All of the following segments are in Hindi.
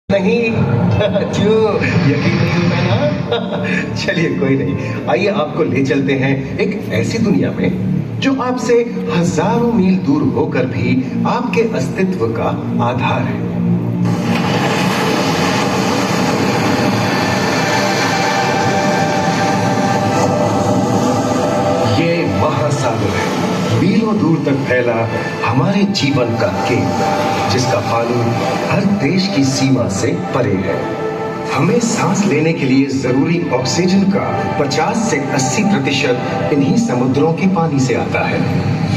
नहीं। क्यों, यकीन नहीं होता ना? चलिए कोई नहीं, आइए आपको ले चलते हैं एक ऐसी दुनिया में जो आपसे हजारों मील दूर होकर भी आपके अस्तित्व का आधार है। ये महासागर है, मीलों दूर तक फैला हमारे जीवन का केंद्र, जिसका पानी हर देश की सीमा से परे है। हमें सांस लेने के लिए जरूरी ऑक्सीजन का 50 से 80% इन्हीं समुद्रों के पानी से आता है।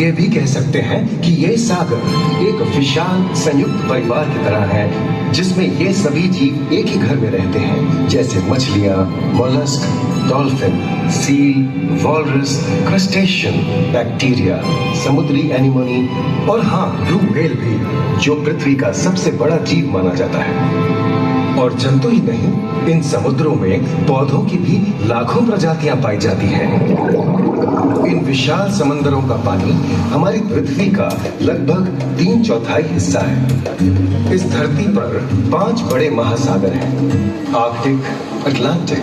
ये भी कह सकते हैं कि ये सागर एक विशाल संयुक्त परिवार की तरह है, जिसमें ये सभी जीव एक ही घर में रहते हैं, जैसे मछलियां, mollusc, dolphin, seal, walrus, crustacean, bacteria, समुद्री एनिमोनी और हाँ, ब्लू व्हेल भी, जो पृथ्वी का सबसे बड़ा जीव माना जाता है। और जंतु ही नहीं, इन समुद्रों में पौधों की भी लाखों प्रजातियां पाई जाती हैं। इन विशाल समंदरों का पानी हमारी पृथ्वी का लगभग 3/4 हिस्सा है। इस धरती पर 5 बड़े महासागर हैं: आर्कटिक, अटलांटिक,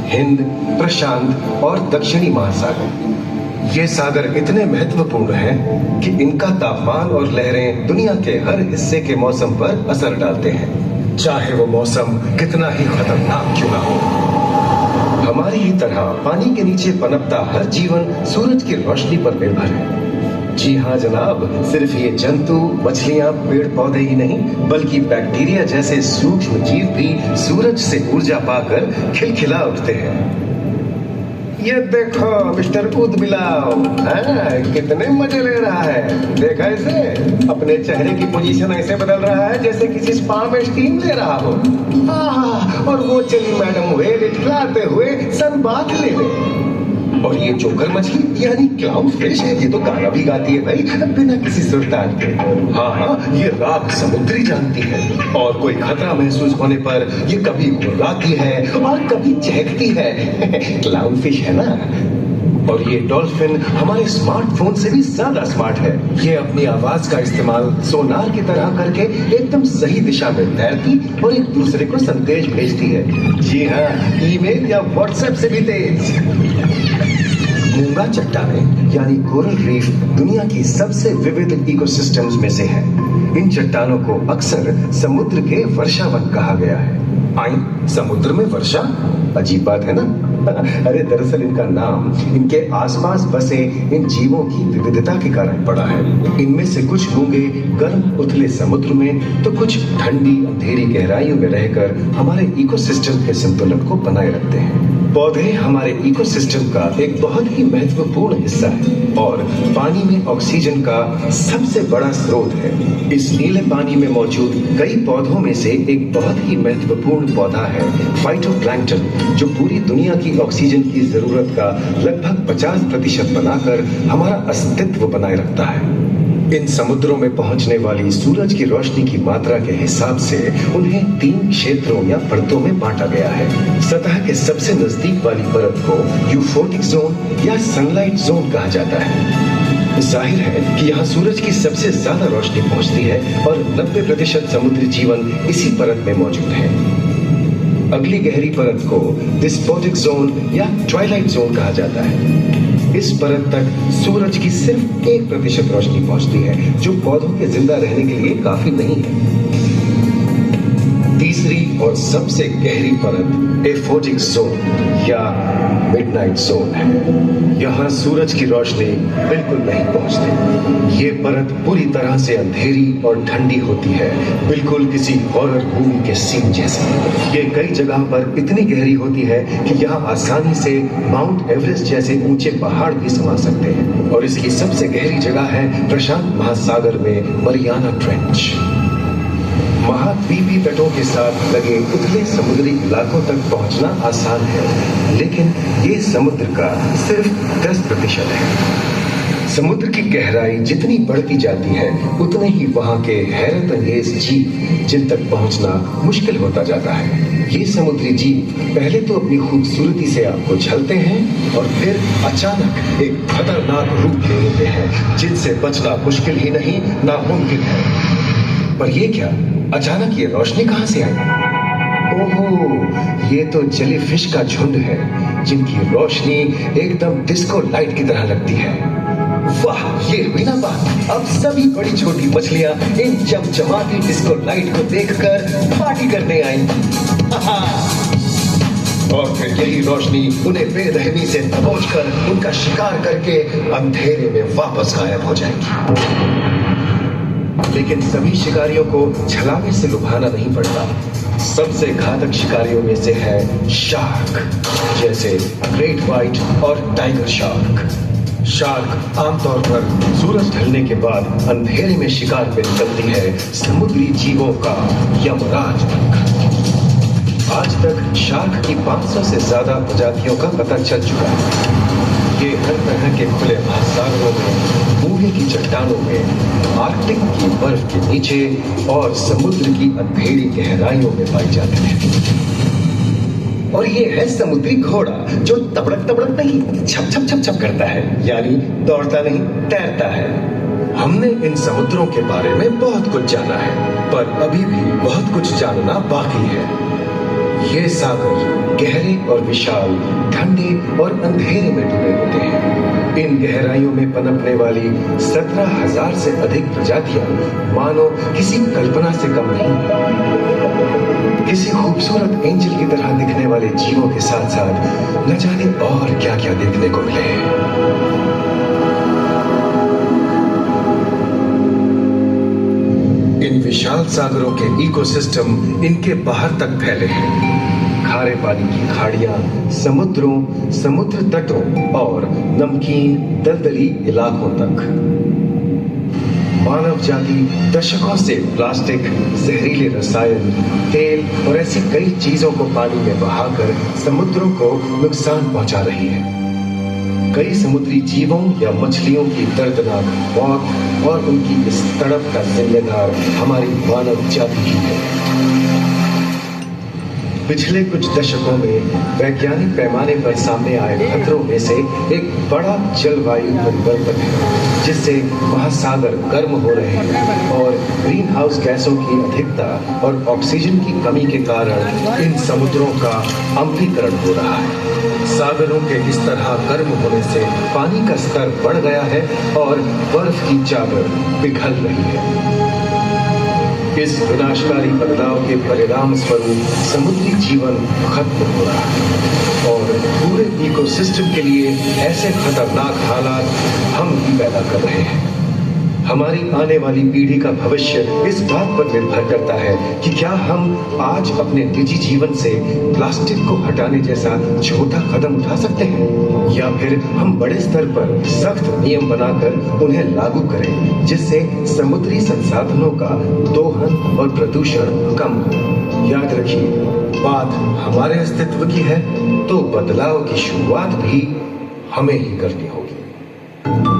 हिंद, प्रशांत और दक्षिणी महासागर। ये सागर इतने महत्वपूर्ण हैं कि इनका तापमान और लहरें दुनिया के हर हिस्से के मौसम पर असर डालते हैं, चाहे वो मौसम कितना ही खतरनाक क्यों ना हो। हमारी ही तरह पानी के नीचे पनपता हर जीवन सूरज की रोशनी पर निर्भर है। जी हाँ जनाब, सिर्फ ये जंतु, मछलियां, पेड़ पौधे ही नहीं, बल्कि बैक्टीरिया जैसे सूक्ष्म जीव भी सूरज से ऊर्जा पाकर खिलखिला उठते हैं। ये देखो मिस्टर ऊदबिलाव, कितने मजे ले रहा है। देखा इसे, अपने चेहरे की पोजीशन ऐसे बदल रहा है जैसे किसी स्पा में स्टीम ले रहा हो। और वो चली मैडम व्हेल इठलाते हुए सनबाथ लेने। और ये जोकर मछली यानी क्लाउन फिश है, ये तो गाना भी गाती है भाई, बिना किसी सुरताल के। हाँ, ये रात समुद्री जानती है, और कोई खतरा महसूस होने पर ये कभी गुर्राती है और कभी चहकती है। क्लाउन फिश है ना। और ये डॉल्फिन हमारे स्मार्टफोन से भी ज्यादा स्मार्ट है। ये अपनी आवाज का इस्तेमाल सोनार की तरह करके एकदम सही दिशा में तैरती और एक दूसरे को संदेश भेजती है। जी हाँ, ईमेल या व्हाट्सएप से भी तेज। मूंगा चट्टानें यानी कोरल रीफ दुनिया की सबसे विविध इकोसिस्टम्स में से है। इन चट्टानों को अक्सर समुद्र के वर्षावन कहा गया है। आई समुद्र में वर्षा, अजीब बात है ना। अरे दरअसल इनका नाम इनके आसपास बसे इन जीवों की विविधता के कारण पड़ा है। इनमें से कुछ होंगे गर्म उथले समुद्र में, तो कुछ ठंडी अंधेरी गहराइयों में रहकर हमारे इकोसिस्टम के संतुलन को बनाए रखते हैं। पौधे हमारे इकोसिस्टम का एक बहुत ही महत्वपूर्ण हिस्सा है और पानी में ऑक्सीजन का सबसे बड़ा स्रोत है। इस नीले पानी में मौजूद कई पौधों में से एक बहुत ही महत्वपूर्ण पौधा है फाइटोप्लैंक्टन, जो पूरी दुनिया की ऑक्सीजन की जरूरत का लगभग 50% बनाकर हमारा अस्तित्व बनाए रखता है। इन समुद्रों में पहुंचने वाली सूरज की रोशनी की मात्रा के हिसाब से उन्हें 3 क्षेत्रों या परतों में बांटा गया है। सतह के सबसे नजदीक वाली परत को यूफोटिक जोन या सनलाइट जोन कहा जाता है। जाहिर है कि यहाँ सूरज की सबसे ज्यादा रोशनी पहुंचती है और 90% समुद्री जीवन इसी परत में मौजूद है। अगली गहरी परत को डिस्पोटिक जोन या ट्वाइलाइट जोन कहा जाता है। इस परत तक सूरज की सिर्फ 1% रोशनी पहुंचती है, जो पौधों के जिंदा रहने के लिए काफी नहीं है। तीसरी और सबसे गहरी परत एफोटिक जोन या मिडनाइट जोन है। यहाँ सूरज की रोशनी बिल्कुल नहीं पहुंचती। ये परत पूरी तरह से अंधेरी और ठंडी होती है, बिल्कुल किसी हॉरर मूवी के सीन जैसे। ये कई जगह पर इतनी गहरी होती है कि यहाँ आसानी से माउंट एवरेस्ट जैसे ऊंचे पहाड़ भी समा सकते हैं। और इसकी सबसे गहरी जगह है प्रशांत महासागर में मरियाना ट्रेंच। महाद्वीपीय तटों के साथ लगे उथले समुद्री इलाकों तक पहुंचना आसान है, लेकिन ये समुद्र का सिर्फ 10% है। समुद्र की गहराई जितनी बढ़ती जाती है, उतने ही वहां के हैरत अंगेज जीव जिन तक पहुंचना मुश्किल होता जाता है। ये समुद्री जीव पहले तो अपनी खूबसूरती से आपको झलते हैं और फिर अचानक एक खतरनाक रूप ले लेते हैं, जिनसे बचना मुश्किल ही नहीं, नामुमकिन है। पर ये क्या, अचानक ये रोशनी कहां से आई? ओहो, ये तो जेलीफिश का झुंड है जिनकी रोशनी एकदम डिस्को लाइट की तरह लगती है। वाह, ये हुई ना बात। अब सभी बड़ी छोटी मछलियां इन चमचमाती डिस्को लाइट को देखकर पार्टी करने आई। और फिर यही रोशनी उन्हें बेरहमी से दबोचकर उनका शिकार करके अंधेरे में वापस गायब हो जाएगी। लेकिन सभी शिकारियों को छलावे से लुभाना नहीं पड़ता। सबसे घातक शिकारियों में से है शार्क, जैसे ग्रेट व्हाइट और टाइगर शार्क। शार्क आमतौर पर सूरज ढलने के बाद अंधेरे में शिकार पे निकलती है समुद्री जीवों का यमराज बनकर। आज तक शार्क की 500 से ज्यादा प्रजातियों का पता चल चुका है। ये हर तरह के खुले महासागरों में, मूंगे की चट्टानों में, आर्कटिक की बर्फ के नीचे और समुद्र की अंधेरी गहराइयों में पाई जाती है। और ये है समुद्री घोड़ा, जो तबड़क तबड़क नहीं, छप छप छप छप करता है, यानी दौड़ता नहीं, तैरता है। हमने इन समुद्रों के बारे में बहुत कुछ जाना है, पर अभी भी बहुत कुछ जानना बाकी है। ये सागर गहरे और विशाल, ठंडे और अंधेरे में डूबे होते हैं। इन गहराइयों में पनपने वाली 17,000 से अधिक प्रजातियां मानो किसी कल्पना से कम नहीं। किसी खूबसूरत एंजल की तरह दिखने वाले जीवों के साथ साथ न जाने और क्या क्या देखने को मिले हैं। इन विशाल सागरों के इकोसिस्टम इनके बाहर तक फैले हैं। खारे पानी की खाड़ियां, समुद्रों, समुद्र तटों और नमकीन दलदली इलाकों तक। मानव जाति दशकों से प्लास्टिक, जहरीले रसायन, तेल और ऐसी कई चीजों को पानी में बहाकर समुद्रों को नुकसान पहुंचा रही है। कई समुद्री जीवों या मछलियों की दर्दनाक मौत और उनकी इस तड़प का जिम्मेदार हमारी मानव जाति ही है। पिछले कुछ दशकों में वैज्ञानिक पैमाने पर सामने आए खतरों में से एक बड़ा जलवायु परिवर्तन है, जिससे महासागर गर्म हो रहे हैं और ग्रीन हाउस गैसों की अधिकता और ऑक्सीजन की कमी के कारण इन समुद्रों का अम्लीकरण हो रहा है। सागरों के इस तरह गर्म होने से पानी का स्तर बढ़ गया है और बर्फ की चादर पिघल रही है। इस विनाशकारी बदलाव के परिणाम स्वरूप समुद्री जीवन खत्म हो रहा है और पूरे इकोसिस्टम के लिए ऐसे खतरनाक हालात हम ही पैदा कर रहे हैं। हमारी आने वाली पीढ़ी का भविष्य इस बात पर निर्भर करता है कि क्या हम आज अपने निजी जीवन से प्लास्टिक को हटाने जैसा छोटा कदम उठा सकते हैं, या फिर हम बड़े स्तर पर सख्त नियम बनाकर उन्हें लागू करें, जिससे समुद्री संसाधनों का दोहन और प्रदूषण कम हो। याद रखिए, बात हमारे अस्तित्व की है, तो बदलाव की शुरुआत भी हमें ही करनी होगी।